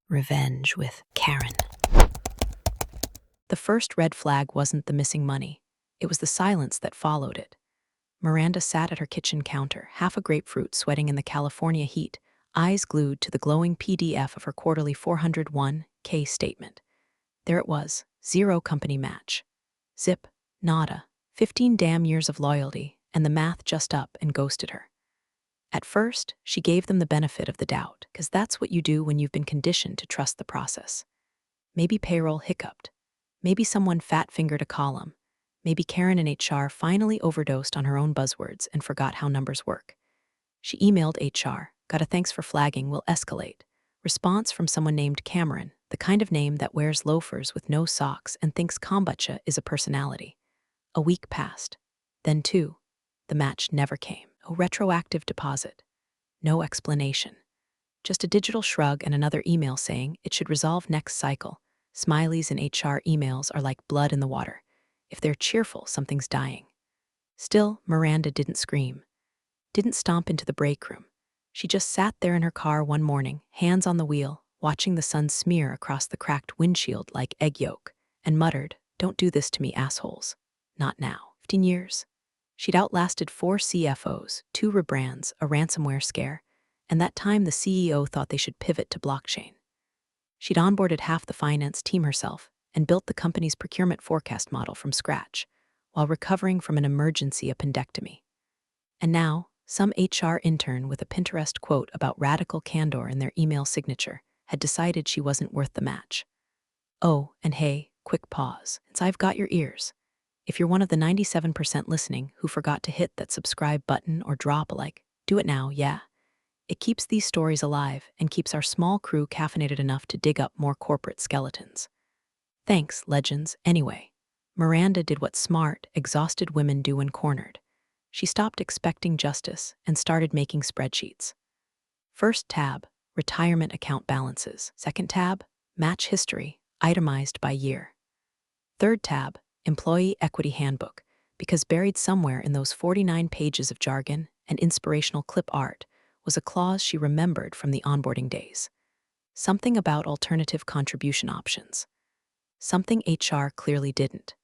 Revenge with Karen. The first red flag wasn't the missing money. It was the silence that followed it. Miranda sat at her kitchen counter, half a grapefruit sweating in the California heat, eyes glued to the glowing PDF of her quarterly 401k statement. There it was, zero company match. Zip, nada, 15 damn years of loyalty, and the math just up and ghosted her. At first, she gave them the benefit of the doubt, because that's what you do when you've been conditioned to trust the process. Maybe payroll hiccuped. Maybe someone fat-fingered a column. Maybe Karen in HR finally overdosed on her own buzzwords and forgot how numbers work. She emailed HR, got a thanks for flagging, will escalate. Response from someone named Cameron, the kind of name that wears loafers with no socks and thinks kombucha is a personality. A week passed. Then two. The match never came. A retroactive deposit. No explanation. Just a digital shrug and another email saying it should resolve next cycle. Smileys in HR emails are like blood in the water. If they're cheerful, something's dying. Still, Miranda didn't scream. Didn't stomp into the break room. She just sat there in her car one morning, hands on the wheel, watching the sun smear across the cracked windshield like egg yolk, and muttered, "Don't do this to me, assholes. Not now." 15 years. She'd outlasted 4 CFOs, 2 rebrands, a ransomware scare, and that time the CEO thought they should pivot to blockchain. She'd onboarded half the finance team herself and built the company's procurement forecast model from scratch, while recovering from an emergency appendectomy. And now, some HR intern with a Pinterest quote about radical candor in their email signature had decided she wasn't worth the match. Oh, and hey, quick pause, since I've got your ears. If you're one of the 97% listening who forgot to hit that subscribe button or drop a like, do it now, yeah. It keeps these stories alive and keeps our small crew caffeinated enough to dig up more corporate skeletons. Thanks, legends. Anyway, Miranda did what smart, exhausted women do when cornered. She stopped expecting justice and started making spreadsheets. First tab, retirement account balances. Second tab, match history, itemized by year. Third tab, employee equity handbook, because buried somewhere in those 49 pages of jargon and inspirational clip art was a clause she remembered from the onboarding days. Something about alternative contribution options. Something HR clearly didn't.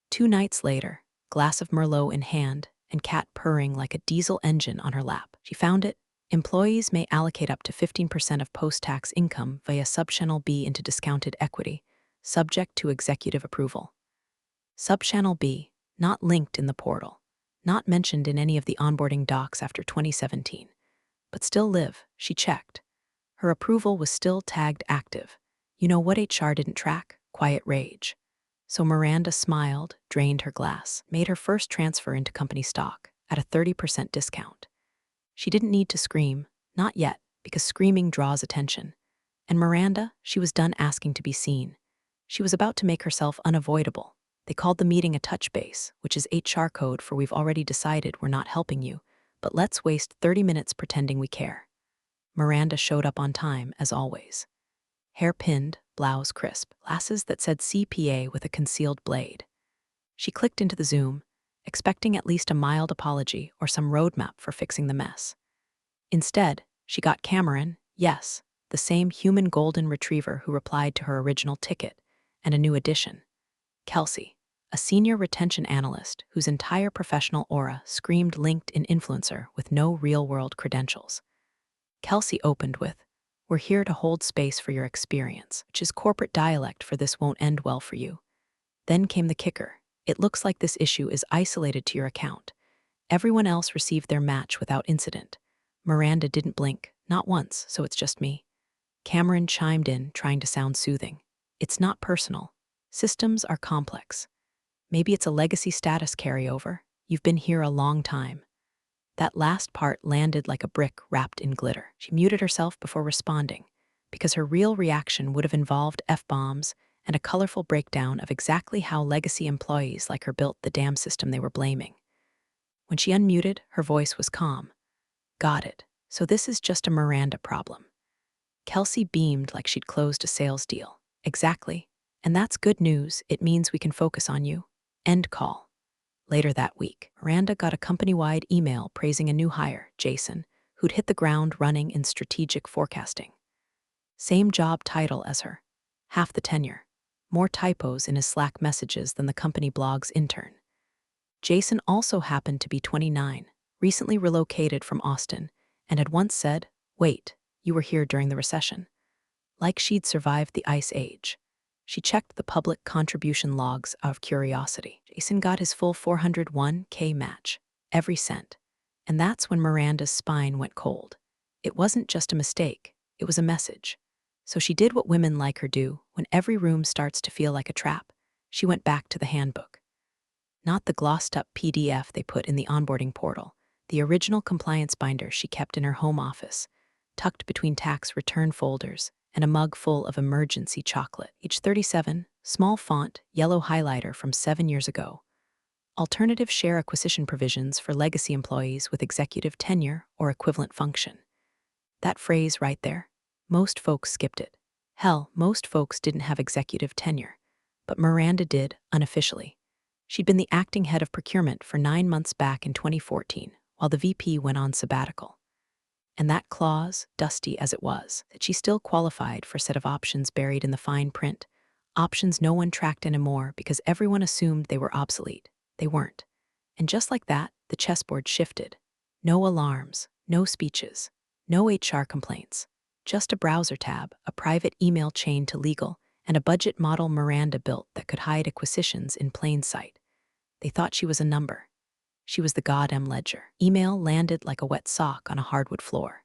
2 nights later, glass of Merlot in hand and cat purring like a diesel engine on her lap, she found it. Employees may allocate up to 15% of post-tax income via Subchannel B into discounted equity, subject to executive approval. Subchannel B, not linked in the portal, not mentioned in any of the onboarding docs after 2017, but still live, she checked. Her approval was still tagged active. You know what HR didn't track? Quiet rage. So Miranda smiled, drained her glass, made her first transfer into company stock at a 30% discount. She didn't need to scream, not yet, because screaming draws attention. And Miranda, she was done asking to be seen. She was about to make herself unavoidable. They called the meeting a touch base, which is HR code for we've already decided we're not helping you, but let's waste 30 minutes pretending we care. Miranda showed up on time, as always. Hair pinned, blouse crisp, glasses that said CPA with a concealed blade. She clicked into the Zoom, expecting at least a mild apology or some roadmap for fixing the mess. Instead, she got Cameron, yes, the same human golden retriever who replied to her original ticket, and a new addition. Kelsey, a senior retention analyst whose entire professional aura screamed LinkedIn influencer with no real-world credentials. Kelsey opened with, "We're here to hold space for your experience," which is corporate dialect for "this won't end well for you." Then came the kicker. "It looks like this issue is isolated to your account. Everyone else received their match without incident." Miranda didn't blink, not once, so it's just me. Cameron chimed in, trying to sound soothing. "It's not personal. Systems are complex. Maybe it's a legacy status carryover. You've been here a long time." That last part landed like a brick wrapped in glitter. She muted herself before responding, because her real reaction would have involved F-bombs and a colorful breakdown of exactly how legacy employees like her built the damn system they were blaming. When she unmuted, her voice was calm. "Got it. So this is just a Miranda problem." Kelsey beamed like she'd closed a sales deal. "Exactly. And that's good news. It means we can focus on you." End call. Later that week, Miranda got a company-wide email praising a new hire, Jason, who'd hit the ground running in strategic forecasting. Same job title as her. Half the tenure. More typos in his Slack messages than the company blog's intern. Jason also happened to be 29, recently relocated from Austin, and had once said, "Wait, you were here during the recession." Like she'd survived the ice age. She checked the public contribution logs out of curiosity. Jason got his full $401K match, every cent. And that's when Miranda's spine went cold. It wasn't just a mistake, it was a message. So she did what women like her do when every room starts to feel like a trap. She went back to the handbook. Not the glossed-up PDF they put in the onboarding portal, the original compliance binder she kept in her home office, tucked between tax return folders and a mug full of emergency chocolate. Age 37, small font, yellow highlighter from 7 years ago. Alternative share acquisition provisions for legacy employees with executive tenure or equivalent function. That phrase right there, most folks skipped it. Hell, most folks didn't have executive tenure. But Miranda did, unofficially. She'd been the acting head of procurement for 9 months back in 2014, while the VP went on sabbatical. And that clause, dusty as it was, that she still qualified for a set of options buried in the fine print, options no one tracked anymore because everyone assumed they were obsolete. They weren't. And just like that, the chessboard shifted. No alarms, no speeches, no HR complaints, just a browser tab, a private email chain to legal, and a budget model Miranda built that could hide acquisitions in plain sight. They thought she was a number. She was the goddamn ledger. Email landed like a wet sock on a hardwood floor.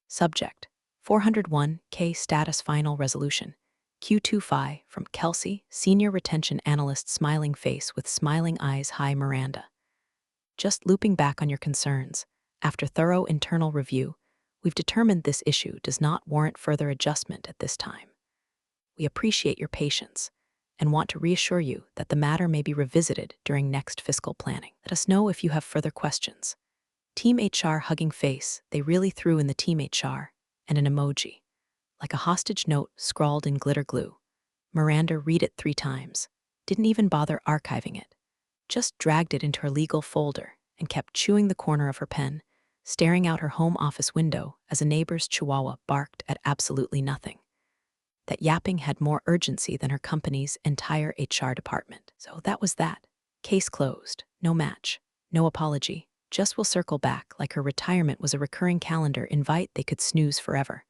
Subject: 401K status final resolution. Q2 from Kelsey, senior retention analyst, smiling face with smiling eyes. Hi Miranda. Just looping back on your concerns. After thorough internal review, we've determined this issue does not warrant further adjustment at this time. We appreciate your patience and want to reassure you that the matter may be revisited during next fiscal planning. Let us know if you have further questions. Team HR hugging face, they really threw in the Team HR, and an emoji, like a hostage note scrawled in glitter glue. Miranda read it 3 times, didn't even bother archiving it, just dragged it into her legal folder and kept chewing the corner of her pen, staring out her home office window as a neighbor's chihuahua barked at absolutely nothing. That yapping had more urgency than her company's entire HR department. So that was that. Case closed. No match. No apology. Just will circle back like her retirement was a recurring calendar invite they could snooze forever.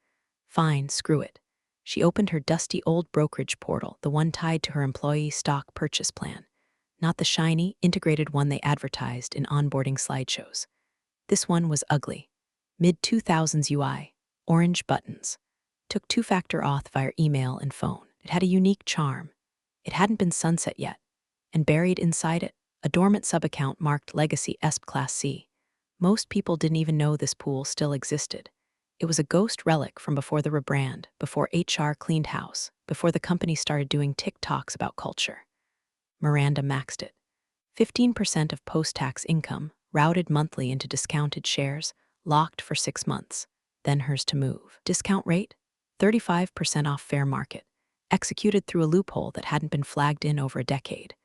Fine, screw it. She opened her dusty old brokerage portal, the one tied to her employee stock purchase plan. Not the shiny, integrated one they advertised in onboarding slideshows. This one was ugly. Mid-2000s UI. Orange buttons. Took 2-factor auth via email and phone. It had a unique charm. It hadn't been sunset yet. And buried inside it, a dormant sub-account marked Legacy ESP Class C. Most people didn't even know this pool still existed. It was a ghost relic from before the rebrand, before HR cleaned house, before the company started doing TikToks about culture. Miranda maxed it. 15% of post-tax income, routed monthly into discounted shares, locked for 6 months, then hers to move. Discount rate? 35% off fair market, executed through a loophole that hadn't been flagged in over a decade.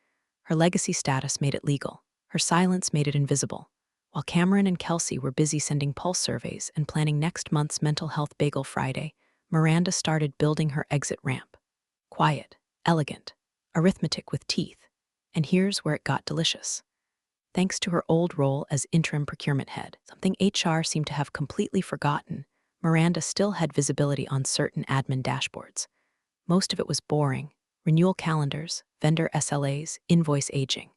Her legacy status made it legal. Her silence made it invisible. While Cameron and Kelsey were busy sending pulse surveys and planning next month's Mental Health Bagel Friday, Miranda started building her exit ramp. Quiet, elegant, arithmetic with teeth. And here's where it got delicious. Thanks to her old role as interim procurement head, something HR seemed to have completely forgotten, Miranda still had visibility on certain admin dashboards. Most of it was boring: renewal calendars, vendor SLAs, invoice aging.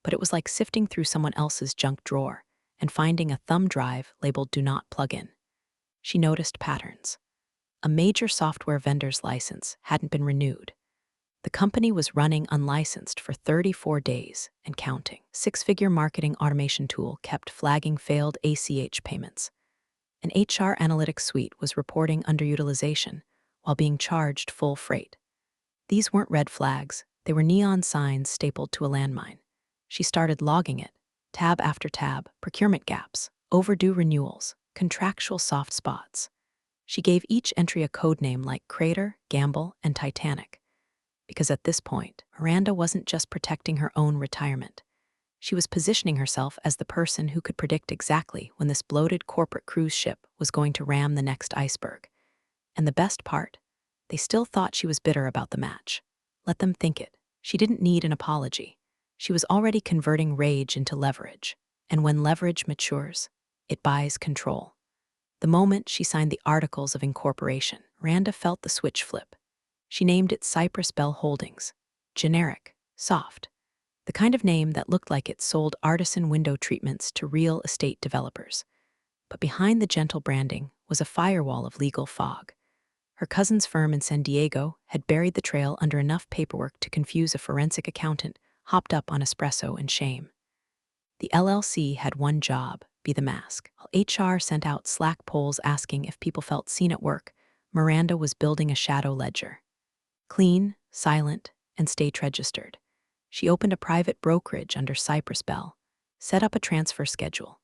But it was like sifting through someone else's junk drawer and finding a thumb drive labeled "Do Not Plug In." She noticed patterns. A major software vendor's license hadn't been renewed. The company was running unlicensed for 34 days and counting. 6-figure marketing automation tool kept flagging failed ACH payments. An HR analytics suite was reporting underutilization while being charged full freight. These weren't red flags, they were neon signs stapled to a landmine. She started logging it, tab after tab: procurement gaps, overdue renewals, contractual soft spots. She gave each entry a code name like Crater, Gamble, and Titanic. Because at this point, Miranda wasn't just protecting her own retirement. She was positioning herself as the person who could predict exactly when this bloated corporate cruise ship was going to ram the next iceberg. And the best part, they still thought she was bitter about the match. Let them think it. She didn't need an apology. She was already converting rage into leverage. And when leverage matures, it buys control. The moment she signed the Articles of Incorporation, Miranda felt the switch flip. She named it Cypress Bell Holdings. Generic, soft. The kind of name that looked like it sold artisan window treatments to real estate developers. But behind the gentle branding was a firewall of legal fog. Her cousin's firm in San Diego had buried the trail under enough paperwork to confuse a forensic accountant hopped up on espresso and shame. The LLC had one job, be the mask. While HR sent out Slack polls asking if people felt seen at work, Miranda was building a shadow ledger. Clean, silent, and state-registered. She opened a private brokerage under Cypress Bell, set up a transfer schedule,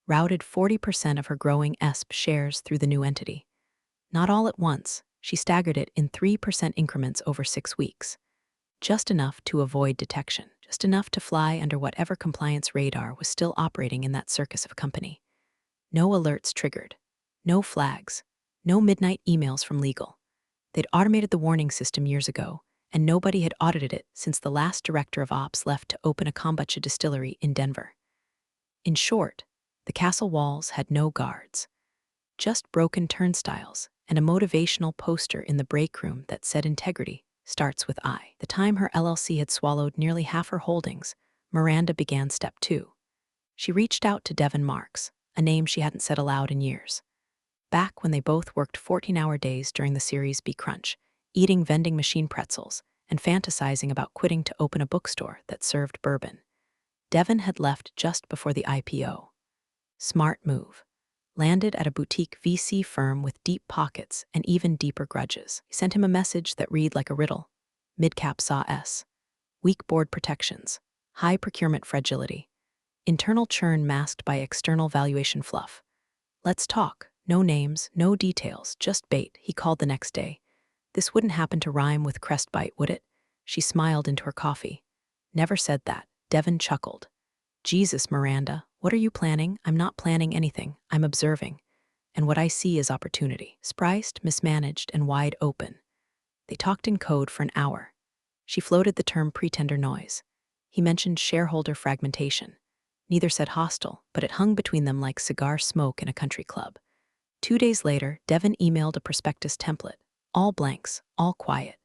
routed 40% of her growing ESP shares through the new entity. Not all at once, she staggered it in 3% increments over 6 weeks. Just enough to avoid detection, just enough to fly under whatever compliance radar was still operating in that circus of a company. No alerts triggered, no flags, no midnight emails from legal. They'd automated the warning system years ago, and nobody had audited it since the last director of ops left to open a kombucha distillery in Denver. In short, the castle walls had no guards, just broken turnstiles and a motivational poster in the break room that said integrity starts with I. The time her LLC had swallowed nearly half her holdings, Miranda began step 2. She reached out to Devin Marks, a name she hadn't said aloud in years. Back when they both worked 14-hour days during the Series B crunch, eating vending machine pretzels and fantasizing about quitting to open a bookstore that served bourbon. Devin had left just before the IPO. Smart move. Landed at a boutique VC firm with deep pockets and even deeper grudges. He sent him a message that read like a riddle. Midcap saw S. Weak board protections. High procurement fragility. Internal churn masked by external valuation fluff. Let's talk. No names, no details, just bait, he called the next day. This wouldn't happen to rhyme with crestbite, would it? She smiled into her coffee. Never said that. Devin chuckled. Jesus, Miranda, what are you planning? I'm not planning anything. I'm observing. And what I see is opportunity. Spiced, mismanaged, and wide open. They talked in code for an hour. She floated the term pretender noise. He mentioned shareholder fragmentation. Neither said hostile, but it hung between them like cigar smoke in a country club. 2 days later, Devin emailed a prospectus template. All blanks, all quiet.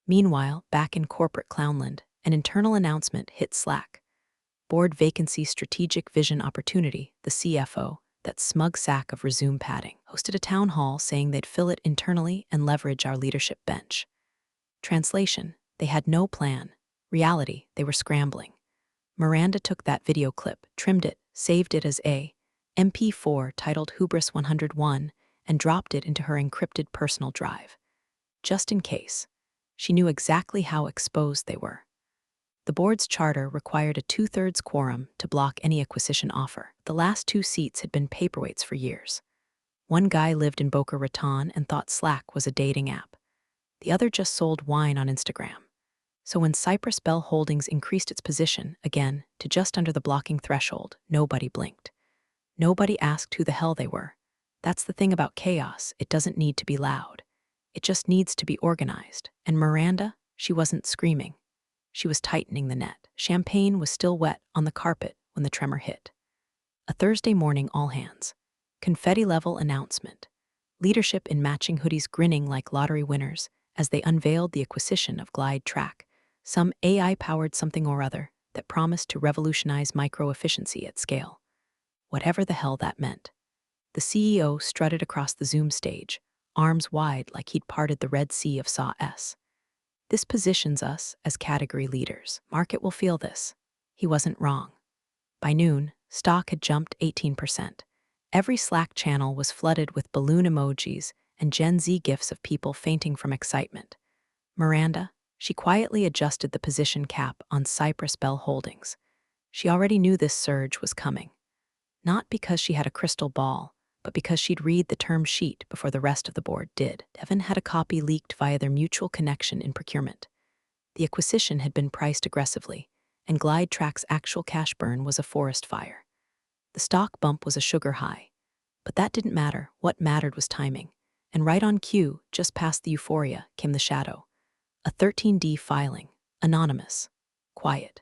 Meanwhile, back in corporate Clownland, an internal announcement hit Slack. Board vacancy strategic vision opportunity, the CFO, that smug sack of resume padding, hosted a town hall saying they'd fill it internally and leverage our leadership bench. Translation, they had no plan. Reality, they were scrambling. Miranda took that video clip, trimmed it, saved it as a MP4 titled Hubris 101, and dropped it into her encrypted personal drive. Just in case. She knew exactly how exposed they were. The board's charter required a 2/3 quorum to block any acquisition offer. The last 2 seats had been paperweights for years. One guy lived in Boca Raton and thought Slack was a dating app. The other just sold wine on Instagram. So when Cypress Bell Holdings increased its position, again, to just under the blocking threshold, nobody blinked. Nobody asked who the hell they were. That's the thing about chaos, it doesn't need to be loud. It just needs to be organized. And Miranda, she wasn't screaming. She was tightening the net. Champagne was still wet on the carpet when the tremor hit. A Thursday morning all hands. Confetti-level announcement. Leadership in matching hoodies grinning like lottery winners as they unveiled the acquisition of Glide Track, some AI-powered something or other that promised to revolutionize micro-efficiency at scale. Whatever the hell that meant. The CEO strutted across the Zoom stage, arms wide like he'd parted the Red Sea of Saw S. This positions us as category leaders. Market will feel this. He wasn't wrong. By noon, stock had jumped 18%. Every Slack channel was flooded with balloon emojis and Gen Z gifs of people fainting from excitement. Miranda, she quietly adjusted the position cap on Cypress Bell Holdings. She already knew this surge was coming. Not because she had a crystal ball, but because she'd read the term sheet before the rest of the board did. Devin had a copy leaked via their mutual connection in procurement. The acquisition had been priced aggressively, and Glide Track's actual cash burn was a forest fire. The stock bump was a sugar high. But that didn't matter. What mattered was timing. And right on cue, just past the euphoria, came the shadow. A 13D filing. Anonymous. Quiet.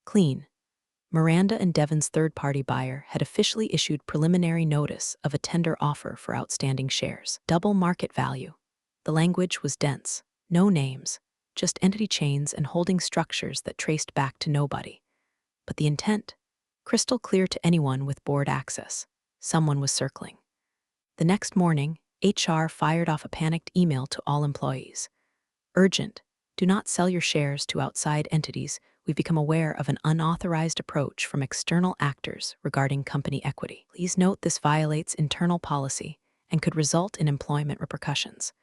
Clean. Miranda and Devon's third-party buyer had officially issued preliminary notice of a tender offer for outstanding shares. Double market value. The language was dense. No names, just entity chains and holding structures that traced back to nobody. But the intent? Crystal clear to anyone with board access. Someone was circling. The next morning, HR fired off a panicked email to all employees. Urgent. Do not sell your shares to outside entities. We've become aware of an unauthorized approach from external actors regarding company equity. Please note this violates internal policy and could result in employment repercussions.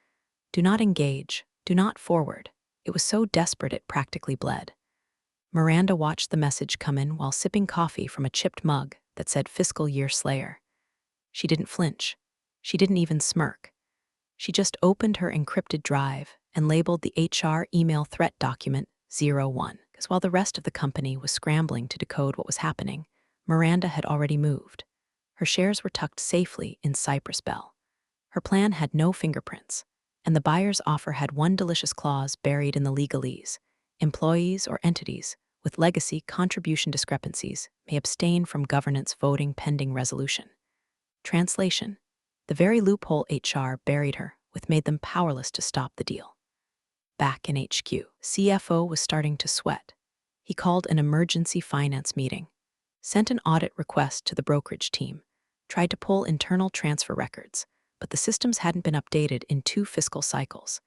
Do not engage. Do not forward. It was so desperate it practically bled. Miranda watched the message come in while sipping coffee from a chipped mug that said Fiscal Year Slayer. She didn't flinch. She didn't even smirk. She just opened her encrypted drive and labeled the HR email threat document 01. Because while the rest of the company was scrambling to decode what was happening, Miranda had already moved. Her shares were tucked safely in Cypress Bell. Her plan had no fingerprints, and the buyer's offer had one delicious clause buried in the legalese. Employees or entities with legacy contribution discrepancies may abstain from governance voting pending resolution. Translation: the very loophole HR buried her with made them powerless to stop the deal. Back in HQ, CFO was starting to sweat. He called an emergency finance meeting, sent an audit request to the brokerage team, tried to pull internal transfer records, but the systems hadn't been updated in 2 fiscal cycles.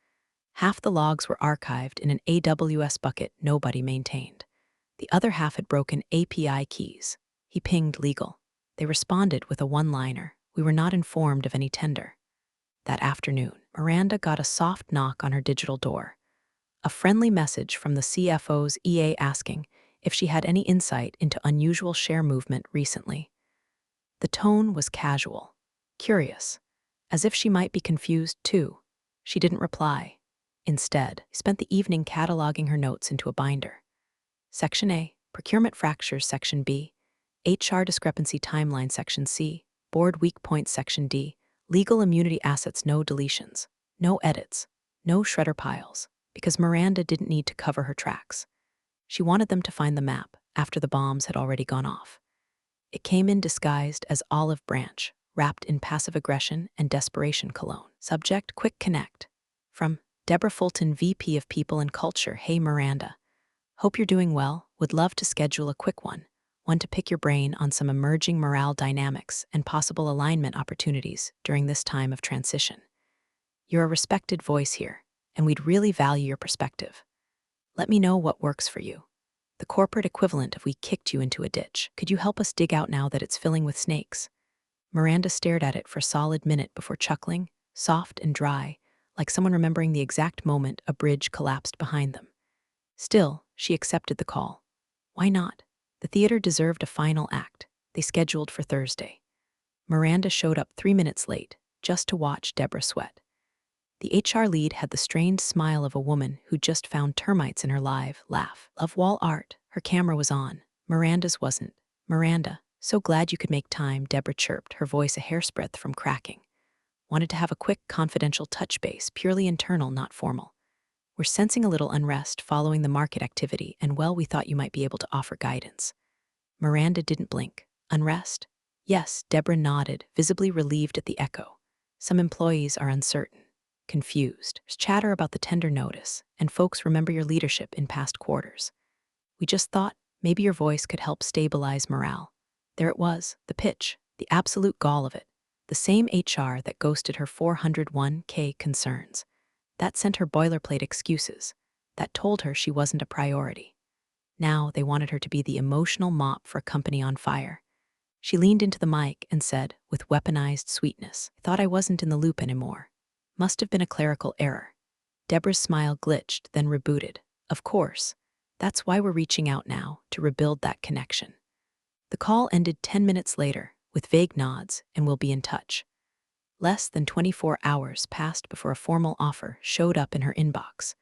Half the logs were archived in an AWS bucket nobody maintained. The other half had broken API keys. He pinged legal. They responded with a one-liner: "We were not informed of any tender." That afternoon, Miranda got a soft knock on her digital door. A friendly message from the CFO's EA asking if she had any insight into unusual share movement recently. The tone was casual, curious, as if she might be confused too. She didn't reply. Instead, spent the evening cataloging her notes into a binder. Section A, Procurement Fractures, Section B, HR Discrepancy Timeline, Section C, Board Weak Points, Section D, Legal Immunity Assets, no deletions, no edits, no shredder piles, because Miranda didn't need to cover her tracks. She wanted them to find the map after the bombs had already gone off. It came in disguised as olive branch, wrapped in passive aggression and desperation cologne. Subject: Quick Connect. From Deborah Fulton, VP of People and Culture. Hey Miranda. Hope you're doing well. Would love to schedule a quick one to pick your brain on some emerging morale dynamics and possible alignment opportunities during this time of transition. You're a respected voice here, and we'd really value your perspective. Let me know what works for you. The corporate equivalent of we kicked you into a ditch. Could you help us dig out now that it's filling with snakes? Miranda stared at it for a solid minute before chuckling, soft and dry, like someone remembering the exact moment a bridge collapsed behind them. Still, she accepted the call. Why not? The theater deserved a final act. They scheduled for Thursday. Miranda showed up 3 minutes late, just to watch Deborah sweat. The HR lead had the strained smile of a woman who just found termites in her live laugh. Love wall art. Her camera was on. Miranda's wasn't. Miranda, so glad you could make time, Deborah chirped, her voice a hair's breadth from cracking. Wanted to have a quick, confidential touch base, purely internal, not formal. We're sensing a little unrest following the market activity, and well, we thought you might be able to offer guidance. Miranda didn't blink. Unrest? Yes, Deborah nodded, visibly relieved at the echo. Some employees are uncertain, confused. There's chatter about the tender notice, and folks remember your leadership in past quarters. We just thought maybe your voice could help stabilize morale. There it was, the pitch, the absolute gall of it. The same HR that ghosted her 401k concerns. That sent her boilerplate excuses. That told her she wasn't a priority. Now they wanted her to be the emotional mop for a company on fire. She leaned into the mic and said, with weaponized sweetness, "I thought I wasn't in the loop anymore. Must have been a clerical error." Deborah's smile glitched, then rebooted. Of course. That's why we're reaching out now, to rebuild that connection. The call ended 10 minutes later, with vague nods, and we'll be in touch. Less than 24 hours passed before a formal offer showed up in her inbox.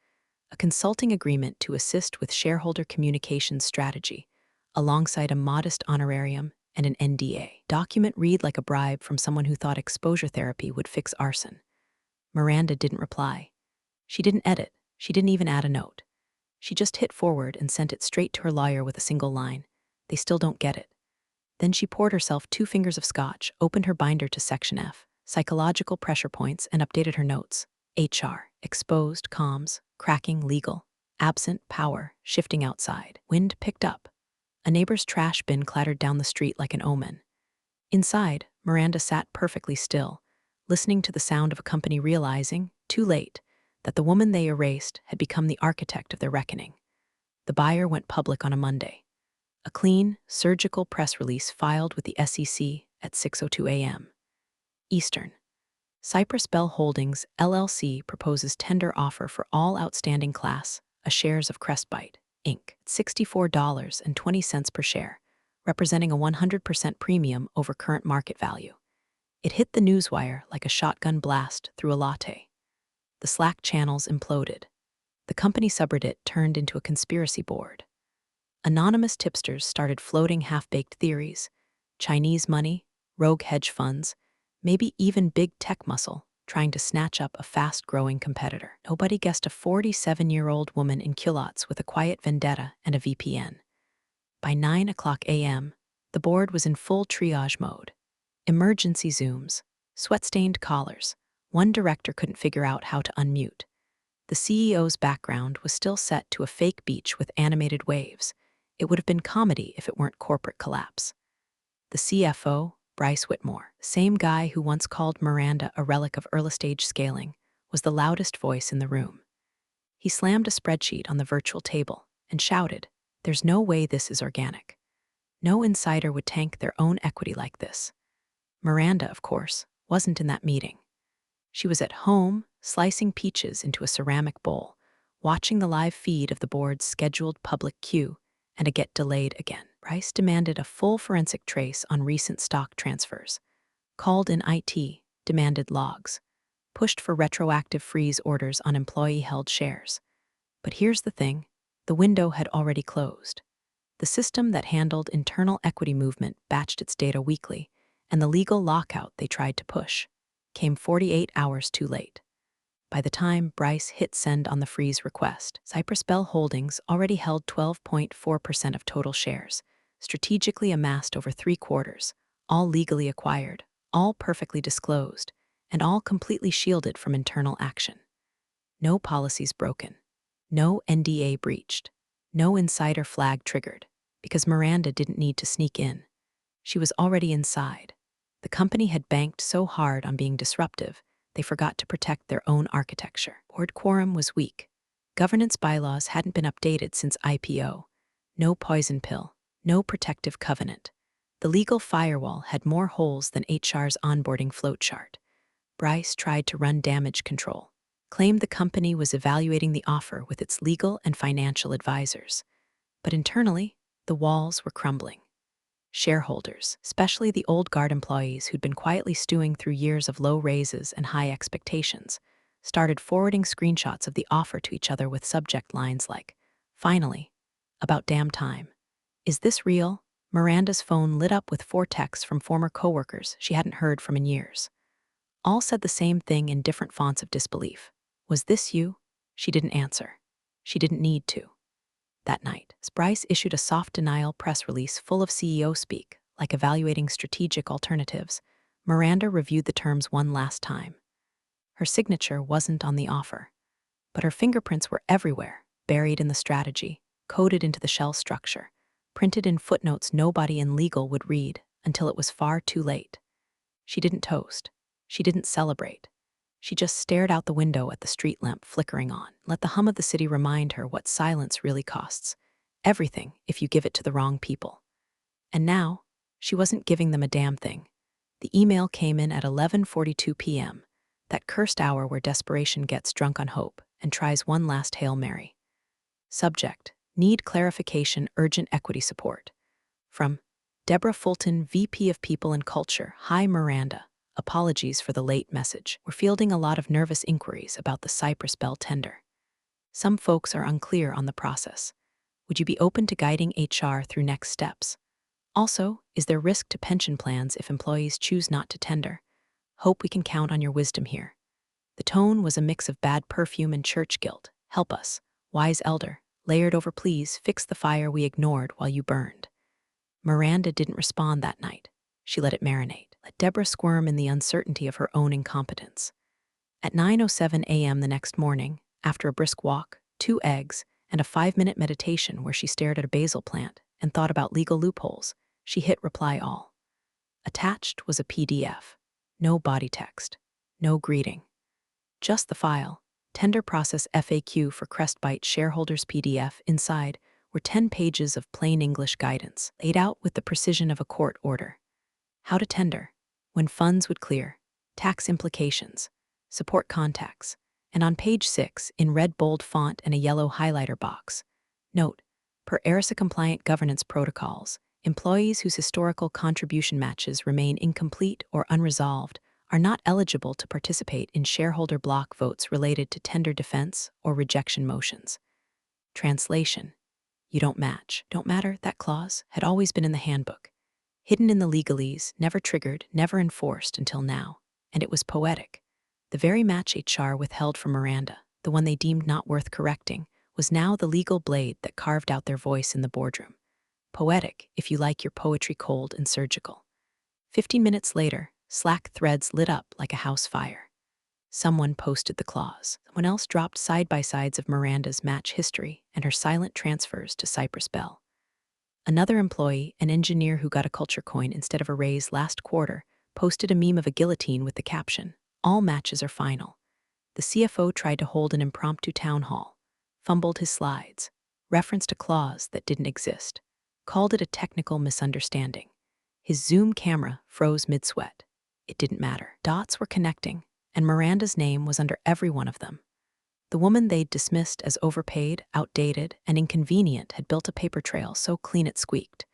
A consulting agreement to assist with shareholder communications strategy, alongside a modest honorarium and an NDA. Document read like a bribe from someone who thought exposure therapy would fix arson. Miranda didn't reply. She didn't edit. She didn't even add a note. She just hit forward and sent it straight to her lawyer with a single line. They still don't get it. Then she poured herself 2 fingers of scotch, opened her binder to Section F, psychological pressure points, and updated her notes. HR, exposed, comms, cracking, legal, absent, power, shifting outside. Wind picked up. A neighbor's trash bin clattered down the street like an omen. Inside, Miranda sat perfectly still, listening to the sound of a company realizing, too late, that the woman they erased had become the architect of their reckoning. The buyer went public on a Monday. A clean, surgical press release filed with the SEC at 6:02 a.m. Eastern. Cypress Bell Holdings, LLC proposes tender offer for all outstanding Class A shares of Crestbite, Inc., $64.20 per share, representing a 100% premium over current market value. It hit the newswire like a shotgun blast through a latte. The Slack channels imploded. The company subreddit turned into a conspiracy board. Anonymous tipsters started floating half-baked theories. Chinese money, rogue hedge funds, maybe even big tech muscle trying to snatch up a fast-growing competitor. Nobody guessed a 47-year-old woman in culottes with a quiet vendetta and a VPN. By 9:00 a.m., the board was in full triage mode. Emergency Zooms, sweat-stained collars. One director couldn't figure out how to unmute. The CEO's background was still set to a fake beach with animated waves. It would have been comedy if it weren't corporate collapse. The CFO, Bryce Whitmore, the same guy who once called Miranda a relic of early-stage scaling, was the loudest voice in the room. He slammed a spreadsheet on the virtual table and shouted, "There's no way this is organic. No insider would tank their own equity like this." Miranda, of course, wasn't in that meeting. She was at home, slicing peaches into a ceramic bowl, watching the live feed of the board's scheduled public queue, and it get delayed again. Bryce demanded a full forensic trace on recent stock transfers, called in IT, demanded logs, pushed for retroactive freeze orders on employee-held shares. But here's the thing, the window had already closed. The system that handled internal equity movement batched its data weekly, and the legal lockout they tried to push came 48 hours too late. By the time Bryce hit send on the freeze request, Cypress Bell Holdings already held 12.4% of total shares, strategically amassed over 3 quarters, all legally acquired, all perfectly disclosed, and all completely shielded from internal action. No policies broken, no NDA breached, no insider flag triggered, because Miranda didn't need to sneak in. She was already inside. The company had banked so hard on being disruptive, they forgot to protect their own architecture. Board quorum was weak. Governance bylaws hadn't been updated since IPO. No poison pill, no protective covenant. The legal firewall had more holes than HR's onboarding flowchart. Bryce tried to run damage control, claimed the company was evaluating the offer with its legal and financial advisors. But internally, the walls were crumbling. Shareholders, especially the old guard employees who'd been quietly stewing through years of low raises and high expectations, started forwarding screenshots of the offer to each other with subject lines like, "Finally, about damn time. Is this real?" Miranda's phone lit up with 4 texts from former coworkers she hadn't heard from in years. All said the same thing in different fonts of disbelief. "Was this you?" She didn't answer. She didn't need to. That night, Bryce issued a soft denial press release full of CEO speak, like evaluating strategic alternatives. Miranda reviewed the terms one last time. Her signature wasn't on the offer, but her fingerprints were everywhere, buried in the strategy, coded into the shell structure, printed in footnotes nobody in legal would read until it was far too late. She didn't toast. She didn't celebrate. She just stared out the window at the street lamp flickering on. Let the hum of the city remind her what silence really costs. Everything if you give it to the wrong people. And now, she wasn't giving them a damn thing. The email came in at 11:42 p.m., that cursed hour where desperation gets drunk on hope and tries one last Hail Mary. Subject: Need clarification, urgent equity support. From Deborah Fulton, VP of People and Culture. Hi Miranda. Apologies for the late message. We're fielding a lot of nervous inquiries about the Cypress Bell tender. Some folks are unclear on the process. Would you be open to guiding HR through next steps? Also, is there risk to pension plans if employees choose not to tender? Hope we can count on your wisdom here. The tone was a mix of bad perfume and church guilt. "Help us, wise elder," layered over "please fix the fire we ignored while you burned." Miranda didn't respond that night. She let it marinate, let Deborah squirm in the uncertainty of her own incompetence. At 9:07 a.m. the next morning, after a brisk walk, 2 eggs, and a 5-minute meditation where she stared at a basil plant and thought about legal loopholes, she hit reply all. Attached was a PDF. No body text. No greeting. Just the file. Tender process FAQ for Crestbite shareholders PDF. Inside were 10 pages of plain English guidance, laid out with the precision of a court order. How to tender, when funds would clear, tax implications, support contacts, and on page 6, in red bold font and a yellow highlighter box, note, per ERISA-compliant governance protocols, employees whose historical contribution matches remain incomplete or unresolved are not eligible to participate in shareholder block votes related to tender defense or rejection motions. Translation: you don't match, don't matter. That clause had always been in the handbook, hidden in the legalese, never triggered, never enforced until now. And it was poetic. The very match HR withheld from Miranda, the one they deemed not worth correcting, was now the legal blade that carved out their voice in the boardroom. Poetic, if you like your poetry cold and surgical. 15 minutes later, Slack threads lit up like a house fire. Someone posted the clause. Someone else dropped side-by-sides of Miranda's match history and her silent transfers to Cypress Bell. Another employee, an engineer who got a culture coin instead of a raise last quarter, posted a meme of a guillotine with the caption, "All matches are final." The CFO tried to hold an impromptu town hall, fumbled his slides, referenced a clause that didn't exist, called it a technical misunderstanding. His Zoom camera froze mid-sweat. It didn't matter. Dots were connecting, and Miranda's name was under every one of them. The woman they'd dismissed as overpaid, outdated, and inconvenient had built a paper trail so clean it squeaked.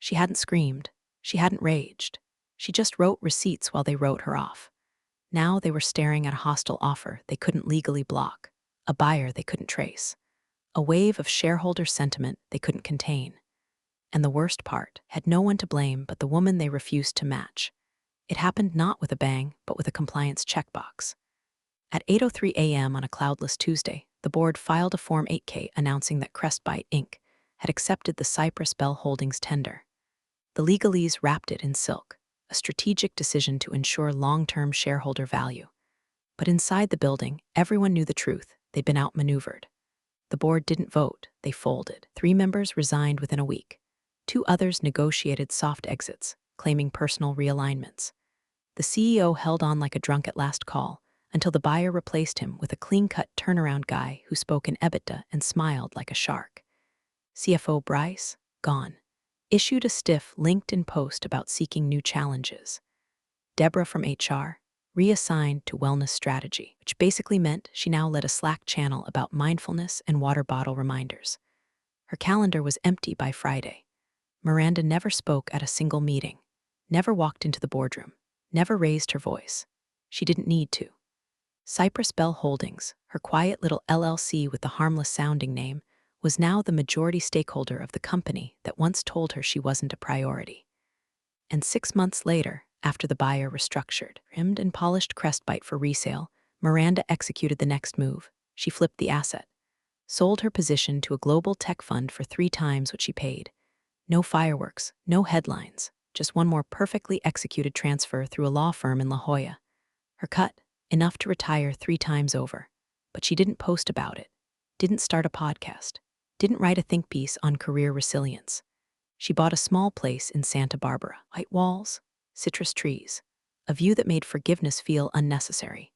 She hadn't screamed. She hadn't raged. She just wrote receipts while they wrote her off. Now they were staring at a hostile offer they couldn't legally block, a buyer they couldn't trace, a wave of shareholder sentiment they couldn't contain. And the worst part, had no one to blame but the woman they refused to match. It happened not with a bang, but with a compliance checkbox. At 8:03 a.m. on a cloudless Tuesday, the board filed a Form 8K announcing that Crestbite, Inc. had accepted the Cypress Bell Holdings tender. The legalese wrapped it in silk, a strategic decision to ensure long-term shareholder value. But inside the building, everyone knew the truth. They'd been outmaneuvered. The board didn't vote, they folded. 3 members resigned within a week. 2 others negotiated soft exits, claiming personal realignments. The CEO held on like a drunk at last call, until the buyer replaced him with a clean-cut turnaround guy who spoke in EBITDA and smiled like a shark. CFO Bryce, gone, issued a stiff LinkedIn post about seeking new challenges. Deborah from HR, reassigned to wellness strategy, which basically meant she now led a Slack channel about mindfulness and water bottle reminders. Her calendar was empty by Friday. Miranda never spoke at a single meeting, never walked into the boardroom, never raised her voice. She didn't need to. Cypress Bell Holdings, her quiet little LLC with the harmless-sounding name, was now the majority stakeholder of the company that once told her she wasn't a priority. And 6 months later, after the buyer restructured, trimmed and polished Crestbite for resale, Miranda executed the next move. She flipped the asset, sold her position to a global tech fund for 3 times what she paid. No fireworks, no headlines, just one more perfectly executed transfer through a law firm in La Jolla. Her cut, enough to retire 3 times over. But she didn't post about it, didn't start a podcast, didn't write a think piece on career resilience. She bought a small place in Santa Barbara, white walls, citrus trees, a view that made forgiveness feel unnecessary.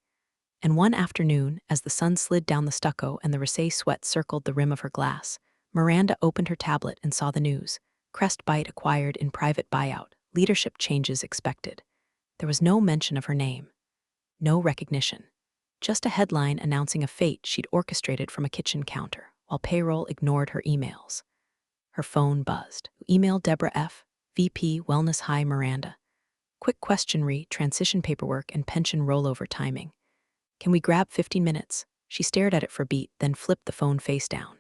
And one afternoon, as the sun slid down the stucco and the rosé sweat circled the rim of her glass, Miranda opened her tablet and saw the news. Crestbite acquired in private buyout, leadership changes expected. There was no mention of her name. No recognition. Just a headline announcing a fate she'd orchestrated from a kitchen counter, while payroll ignored her emails. Her phone buzzed. Emailed Deborah F., VP Wellness. Hi, Miranda. Quick question transition paperwork and pension rollover timing. Can we grab 15 minutes? She stared at it for a beat, then flipped the phone face down.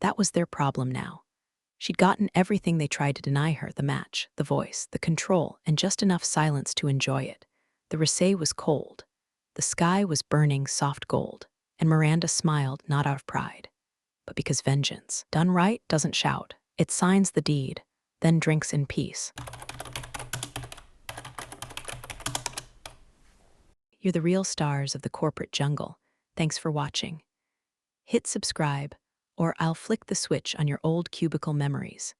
That was their problem now. She'd gotten everything they tried to deny her, the match, the voice, the control, and just enough silence to enjoy it. The rosé was cold. The sky was burning soft gold, and Miranda smiled not out of pride, but because vengeance, done right, doesn't shout. It signs the deed, then drinks in peace. You're the real stars of the corporate jungle. Thanks for watching. Hit subscribe, or I'll flick the switch on your old cubicle memories.